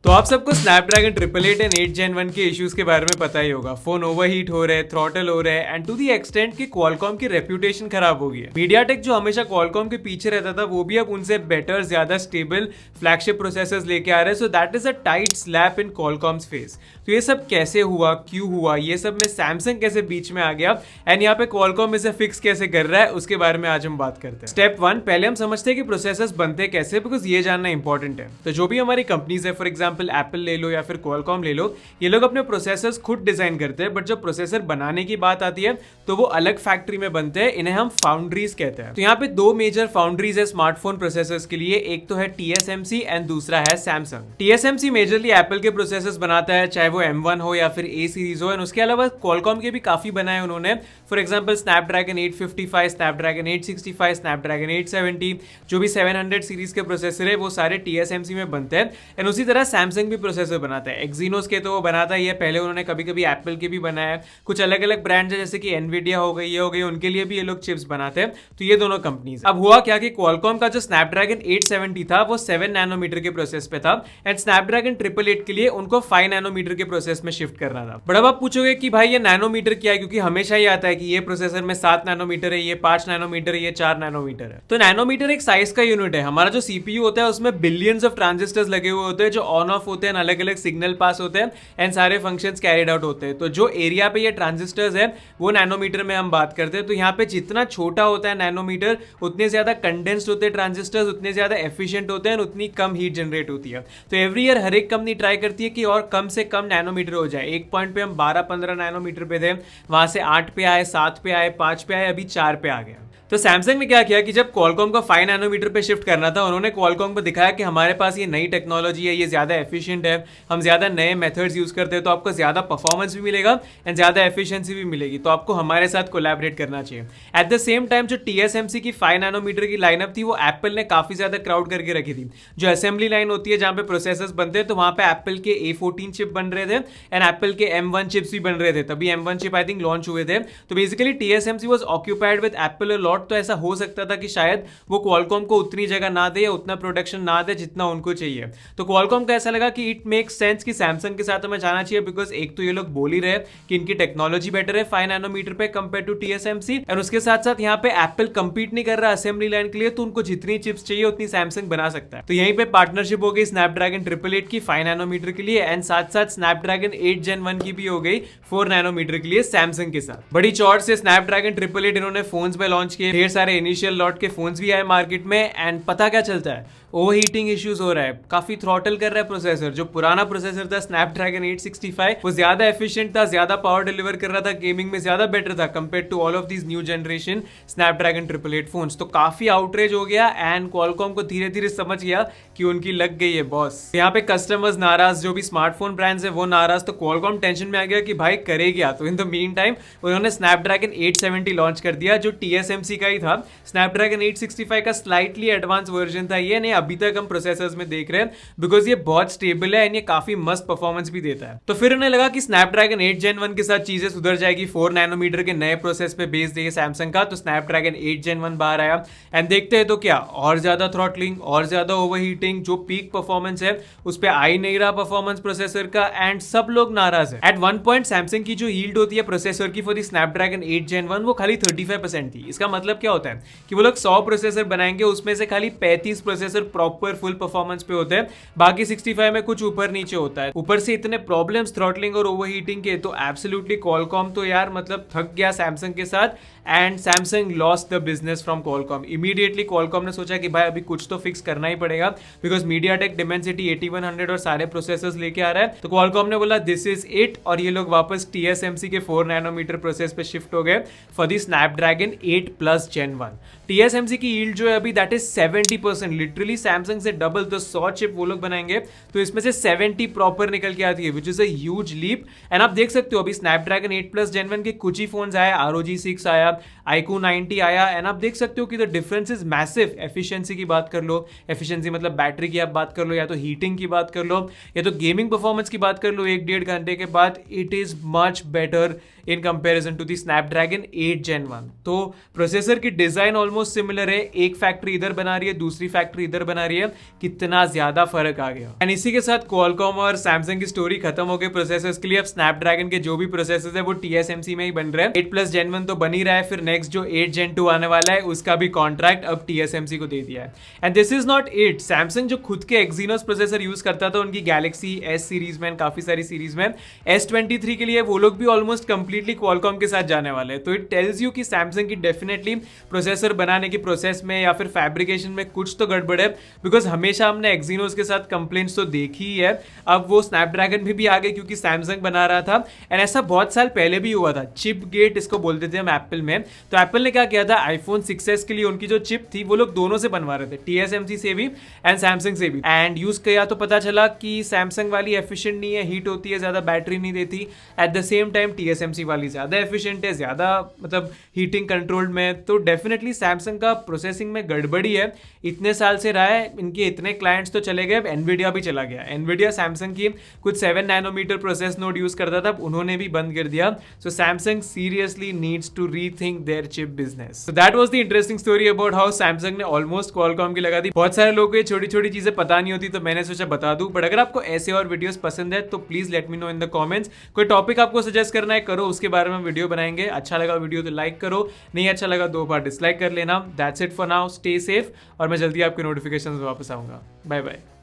तो आप सबको स्नैपड्रैगन 888 एंड 8 Gen 1 के इश्यूज के बारे में पता ही होगा। फोन ओवरहीट हो रहे हैं, थ्रॉटल हो रहे हैं एंड टू दी एक्सटेंट कि क्वालकॉम की रेप्यूटेशन खराब हो गई है। मीडियाटेक जो हमेशा क्वालकॉम के पीछे रहता था वो भी अब उनसे बेटर, ज्यादा स्टेबल फ्लैगशिप प्रोसेसर्स लेके आ रहे हैं। So that is a tight slap in Qualcomm's face. तो ये सब कैसे हुआ, क्यों हुआ, ये सब में सैमसंग कैसे बीच में आ गया एंड यहाँ पे क्वालकॉम इसे फिक्स कैसे कर रहा है, उसके बारे में आज हम बात करते हैं। स्टेप 1, पहले हम समझते हैं कि प्रोसेसर्स बनते कैसे, बिकॉज ये जानना इंपॉर्टेंट है। तो जो भी हमारी कंपनीज है, फॉर एग्जाम्पल एप्पल ले लो या फिर क्वालकॉम ले लो, ये लोग अपने प्रोसेसर्स खुद डिजाइन करते हैं, बट जब प्रोसेसर बनाने की बात आती है तो वो अलग फैक्ट्री में बनते हैं। इन्हें हम फाउंड्रीज कहते हैं। तो यहाँ पे दो मेजर फाउंड्रीज है स्मार्टफोन प्रोसेसर्स के लिए। एक तो है TSMC एंड दूसरा है सैमसंग। TSMC मेजरली एप्पल के प्रोसेसर्स बनाता है, चाहे वो M1 हो या फिर A सीरीज हो। एंड उसके अलावा क्वालकॉम के भी काफी बनाए उन्होंने। For example Snapdragon 855, Snapdragon 865, Snapdragon 870, जो भी 700 सीरीज के प्रोसेसर है वो सारे TSMC में बनते हैं। एंड उसी तरह सैमसंग भी प्रोसेसर बनाता है। एक्जीनोस के तो वो बनाता ही है, पहले उन्होंने कभी कभी एप्पल के भी बनाया है। कुछ अलग अलग ब्रांड्स है जैसे कि एनवीडिया हो गई, ये हो गई, उनके लिए भी ये लोग चिप्स बनाते हैं। तो ये दोनों कंपनीज। अब हुआ क्या कि क्वालकॉम का जो स्नैपड्रैगन 870 था वो 7 नैनोमीटर के प्रोसेस पे था एंड स्नैपड्रैगन 888 के लिए उनको 5 नैनोमीटर के प्रोसेस में शिफ्ट करना था। बट अब आप पूछोगे कि भाई ये नैनोमीटर क्या है, क्योंकि हमेशा ही आता है कि ये प्रोसेसर में 7 नैनोमीटर है, ये 5 नैनोमीटर है, ये 4 नैनोमीटर है। तो नैनोमीटर एक साइज का यूनिट है। हमारा जो सीपीयू होता है उसमें बिलियंस ऑफ ट्रांजिस्टर्स लगे हुए होते हैं जो ऑन ऑफ होते हैं, अलग अलग सिग्नल पास होते हैं एंड सारे फंक्शंस कैरिड आउट होते हैं। तो जो एरिया पे ये ट्रांजिस्टर्स है वो नैनोमीटर में हम बात करते हैं। तो यहाँ पे जितना छोटा होता है नैनोमीटर, उतने ज्यादा कंडेंस्ड होते हैं ट्रांजिस्टर्स, उतने ज्यादा एफिशिएंट होते हैं, उतनी कम हीट जनरेट होती है। तो एवरी ईयर हर एक कंपनी ट्राई करती है कि और कम से कम नैनोमीटर हो जाए। एक पॉइंट पे हम 12-15 नैनोमीटर पे थे, वहां से 8 पे आए, 7 पे आए, 5 पे आए, अभी 4 पे आ गया। तो सैमसंग ने क्या किया कि जब क्वालकॉम को 5 नैनोमीटर पे शिफ्ट करना था, उन्होंने क्वालकॉम को दिखाया कि हमारे पास ये नई टेक्नोलॉजी है, ये ज्यादा एफिशिएंट है, हम ज्यादा नए मेथड्स यूज करते हैं, तो आपको ज्यादा परफॉर्मेंस भी मिलेगा एंड ज्यादा एफिशिएंसी भी मिलेगी। तो आपको हमारे साथ कोलैबोरेट करना चाहिए। एट द सेम टाइम जो TSMC की 5 नैनोमीटर की लाइनअप थी वो एप्पल ने काफी ज्यादा क्राउड करके रखी थी। जो असेंबली लाइन होती है जहां पे प्रोसेसर्स बनते हैं, तो वहां पे एप्पल के A14 चिप बन रहे थे एंड एप्पल के M1 चिप्स भी बन रहे थे। तभी M1 chip I think launch हुए थे। तो basically TSMC was occupied with Apple a lot. तो ऐसा हो सकता था कि शायद वो क्वालकॉम को उतनी जगह ना दे या उतना प्रोडक्शन ना दे जितना उनको चाहिए। तो क्वालकॉम को ऐसा लगा कि इट मेक्स सेंस कि सैमसंग के साथ हमें जाना चाहिए, बिकॉज एक तो ये लोग बोल ही रहे कि इनकी टेक्नोलॉजी बेटर है 5 नैनोमीटर पे कंपेयर टू TSMC एंड उसके साथ साथ यहाँ पे एप्पल कंपीट नहीं कर रहा असेंबली लाइन के लिए, तो उनको जितनी चिप्स चाहिए उतनी सैमसंग बना सकता है। तो यहीं पे पार्टनरशिप हो गई स्नैपड्रैगन 888 की 5 नैनोमीटर के लिए एंड साथ साथ स्नैपड्रैगन 8 Gen 1 की भी हो गई 4 नैनोमीटर के लिए सैमसंग के साथ। बड़ी चौड़ से स्नैपड्रैगन 888 इन्होंने फोन्स में लॉन्च किए, ढेर सारे इनिशियल लॉट के फोन्स भी आए मार्केट में एंड पता क्या चलता है, ओवरहीटिंग इश्यूज हो रहा है, काफी थ्रॉटल कर रहा है प्रोसेसर। जो पुराना प्रोसेसर था स्नैपड्रैगन 865 वो ज्यादा एफिशिएंट था, ज्यादा पावर डिलीवर कर रहा था, गेमिंग में ज्यादा बेटर था compare to all of these new generation Snapdragon 888 phones. तो काफी आउटरेज हो गया एंड क्वालकॉम को धीरे धीरे समझ गया कि उनकी लग गई है बॉस। यहाँ पे कस्टमर्स नाराज, जो भी स्मार्टफोन ब्रांड्स है वो नाराज, तो क्वालकॉम टेंशन में आ गया कि भाई करे क्या। तो इन द मीन टाइम उन्होंने स्नैपड्रैगन 870 लॉन्च कर दिया जो TSMC का ही था। स्नैपड्रैगन 865 का स्लाइटली एडवांस वर्जन था ये, नहीं अभी तक हम प्रोसेसर्स में देख रहे हैं, बिकॉज ये बहुत स्टेबल है एंड ये काफी मस्त परफॉर्मेंस भी देता है। तो फिर उन्हें लगा कि स्नैपड्रैगन 8 Gen 1 के साथ चीजें सुधर जाएगी, 4 नैनोमीटर के नए प्रोसेस पे बेस दिए सैमसंग का। तो स्नैपड्रैगन 8 Gen 1 बाहर आया एंड देखते हैं तो क्या, और ज्यादा थ्रॉटलिंग, और ज्यादा ओवरहीटिंग, जो पीक परफॉर्मेंस है उस पर आ ही नहीं रहा परफॉर्मेंस प्रोसेसर का एंड सब लोग नाराज है। एट वन पॉइंट सैमसंग की जो यील्ड होती है प्रोसेसर की फॉर द स्नैपड्रैगन 8 Gen 1 वो खाली 35% थी। इसका मतलब क्या होता है कि वो लोग 100 प्रोसेसर बनाएंगे, उसमें से खाली 35 प्रोसेसर प्रॉपर फुल परफॉर्मेंस पे होते हैं, बाकी 65 में कुछ ऊपर नीचे होता है। ऊपर से इतने प्रॉब्लम्स थ्रॉटलिंग और ओवरहीटिंग के, तो एब्सोल्युटली क्वालकॉम तो यार मतलब थक गया सैमसंग के साथ and Samsung lost the business from Qualcomm. Immediately Qualcomm ने सोचा कि भाई अभी कुछ तो फिक्स करना ही पड़ेगा, बिकॉज मीडियाटेक डिमेंसिटी 8100 और सारे प्रोसेसर्स लेके आ रहा है। तो क्वालकॉम ने बोला दिस इज इट, और ये लोग वापस TSMC के 4 नैनोमीटर प्रोसेस पे शिफ्ट हो गए for the Snapdragon 8+ Gen 1। TSMC की यील्ड जो है अभी दैट इज 70%, लिटरली सैमसंग से डबल। तो 100 चिप वो लोग बनाएंगे तो इसमें से 70 प्रॉपर निकल के आती है, which is a huge leap. And आप देख सकते हो अभी स्नैपड्रैगन 8+ Gen 1 के कुछ ही फोन्स आया, ROG 6 आया, iQOO 90 आया एंड आप देख सकते हो कि the difference is massive. Efficiency की बात कर लो, एफिशिएंसी मतलब बैटरी की आप बात कर लो, या तो हीटिंग की बात कर लो, या तो गेमिंग परफॉर्मेंस की बात कर लो, 1-1.5 घंटे के बाद it is much better in comparison to the Snapdragon 8 Gen 1। तो प्रोसेसर की डिजाइन ऑलमोस्ट सिमिलर है, एक फैक्ट्री इधर बना रही है, दूसरी फैक्ट्री इधर बना रही है, कितना ज्यादा फर्क आ गया। एंड इसी के साथ क्वालकॉम और सैमसंग की स्टोरी खत्म हो गई प्रोसेसर्स के लिए। अब स्नैपड्रैगन के जो भी प्रोसेसर्स है वो TSMC में ही बन रहे हैं। 8+ Gen 1 तो बन ही रहा है, फिर नेक्स्ट जो 8 Gen 2 आने वाला है उसका भी कॉन्ट्रैक्ट अब TSMC को दे दिया है। And this is not it, Samsung जो खुद के एक्जीनोस प्रोसेसर यूज करता था उनकी गैलेक्सी S सीरीज में, काफी सारी सीरीज में, S23 के लिए वो लोग भी ऑलमोस्ट कंप्लीटली क्वालकॉम के साथ जाने वाले हैं। तो इट टेल्स यू कि सैमसंग की डेफिनेटली प्रोसेसर बनाने की प्रोसेस में या फिर फैब्रिकेशन में कुछ तो गड़बड़ है, बिकॉज हमेशा हमने एक्जीनोस के साथ कंप्लेंट्स तो देखी ही है। अब वो स्नैपड्रैगन भी आ गए क्योंकि सैमसंग बना रहा था। एंड ऐसा बहुत साल पहले भी हुआ था, चिप गेट इसको बोलते थे हम एप्पल में। तो एप्पल ने क्या किया था, आईफोन 6s के लिए उनकी जो चिप थी वो लोग दोनों से बनवा रहे थे, TSMC से भी एंड सैमसंग से भी। एंड यूज किया तो पता चला कि सैमसंग वाली एफिशिएंट नहीं है, हीट होती है, ज्यादा बैटरी नहीं देती। At the same time TSMC वाली ज्यादा एफिशिएंट है, ज्यादा मतलब हीटिंग कंट्रोल्ड में। तो डेफिनेटली सैमसंग का प्रोसेसिंग में गड़बड़ी है, इतने साल से रहा है। इनके इतने क्लाइंट्स तो चले गए, अब एनवीडिया भी चला गया। एनवीडिया सैमसंग की कुछ 7 नैनोमीटर प्रोसेस नोड यूज करता था, उन्होंने भी बंद कर दिया। So Samsung seriously needs to rethink their chip business. So that was the interesting story about how Samsung ने ऑलमोस्ट क्वालकॉम की लगा दी। बहुत सारे लोगों को ये छोटी छोटी चीजें पता नहीं होती, तो मैंने सोचा बता दूं। बट अगर आपको ऐसे और वीडियोस पसंद है तो please let me know in the comments. कोई टॉपिक आपको सजेस्ट करना है करो, उसके बारे में वीडियो बनाएंगे। अच्छा लगा वीडियो तो लाइक करो, नहीं अच्छा लगा 2 बार डिसलाइक कर लेना। That's it for now, stay safe और मैं जल्दी आपके नोटिफिकेशंस वापस आऊंगा। Bye bye.